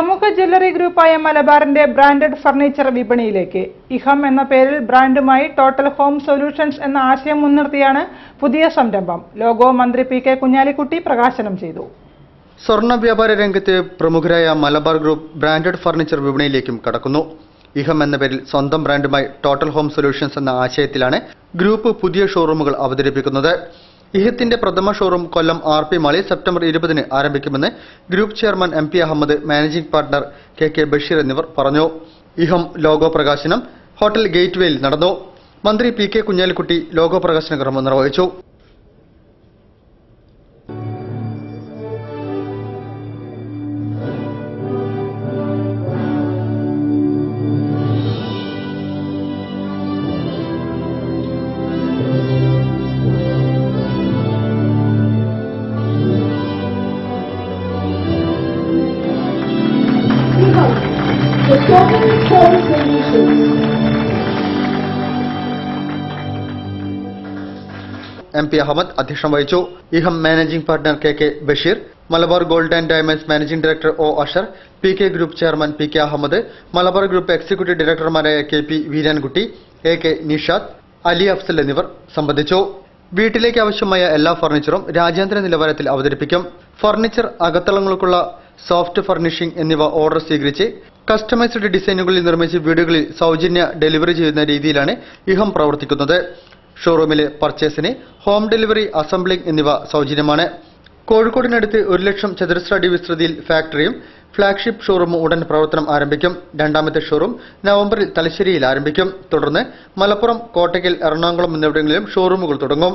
പ്രമുഖ ജ്വല്ലറി ഗ്രൂപ്പായ മലബാറിന്റെ branded furniture വിപണിയിലേക്ക്. ഇഹം എന്ന പേരിൽ ബ്രാൻഡുമായി ടോട്ടൽ ഹോം സൊല്യൂഷൻസ് എന്ന ആശയം മുൻനിർത്തിയാണ് പുതിയ സംരംഭം. ലോഗോ മന്ത്രി പി കെ കുഞ്ഞാലിക്കുട്ടി പ്രകാശനം ചെയ്തു. സ്വർണ്ണ വ്യാപാര രംഗത്തെ പ്രമുഖരായ മലബാർ ഗ്രൂപ്പ് ബ്രാൻഡഡ് ഫർണിച്ചർ വിപണിയിലേക്കും കടക്കുന്നു. ഇഹം എന്ന പേരിൽ സ്വന്തം ബ്രാൻഡുമായി ടോട്ടൽ ഹോം സൊല്യൂഷൻസ് എന്ന ആശയത്തിലാണ് ഗ്രൂപ്പ് പുതിയ ഷോറൂമുകൾ അവതരിപ്പിക്കുന്നത്. ഇഹത്തിന്റെ പ്രഥമ ഷോറൂം കൊല്ലം RP മാളിൽ സെപ്റ്റംബർ 20-ന് ആരംഭിക്കുമെന്ന് group chairman MP Ahmed, managing partner KK Basheer എന്നിവർ പറഞ്ഞു. ഇഹം ലോഗോ പ്രകാശനം ഹോട്ടൽ ഗേറ്റ്വേയിൽ നടന്നു. മന്ത്രി പി കെ കുഞ്ഞാലിക്കുട്ടി ലോഗോ പ്രകാശന കർമ്മം നിർവഹിച്ചു. The total home solutions. MP Ahmed അധ്യക്ഷം വഹിച്ചു. Iham managing partner KK Basheer, Malabar gold and diamonds managing director O Ashar, PK group chairman PK Ahmed, Malabar group executive ഡയറക്ടർമാരായ KP വീരാൻകുട്ടി, AK നിഷാദ്, അലി അഫ്സൽ എന്നിവർ സംബന്ധിച്ചു. വീട്ടിലേക്ക് ആവശ്യമായ എല്ലാ ഫർണിച്ചറും രാജ്യാന്തര നിലവാരത്തിൽ അവതരിപ്പിക്കും. ഫർണിച്ചർ, അകത്തളങ്ങൾക്കുള്ള സോഫ്റ്റ് ഫർണിഷിംഗ് എന്നിവ ഓർഡർ സ്വീകരിച്ച് കസ്റ്റമൈസ്ഡ് ഡിസൈനുകളിൽ നിർമ്മിച്ച് വീടുകളിൽ സൗജന്യ ഡെലിവറി ചെയ്യുന്ന രീതിയിലാണ് ഇഹം പ്രവർത്തിക്കുന്നത്. ഷോറൂമിലെ പർച്ചേസിന് ഹോം ഡെലിവറി, അസംബ്ലിംഗ് എന്നിവ സൗജന്യമാണ്. കോഴിക്കോടിനടുത്ത് 1,00,000 ചതുരശ്ര അടി വിസ്തൃതിയിൽ ഫാക്ടറിയും ഫ്ളാഗ്ഷിപ്പ് ഷോറൂമും ഉടൻ പ്രവർത്തനം ആരംഭിക്കും. രണ്ടാമത്തെ ഷോറൂം നവംബറിൽ തലശ്ശേരിയിൽ ആരംഭിക്കും. തുടർന്ന് മലപ്പുറം, കോട്ടയ്ക്കൽ, എറണാകുളം എന്നിവിടങ്ങളിലും ഷോറൂമുകൾ തുടങ്ങും.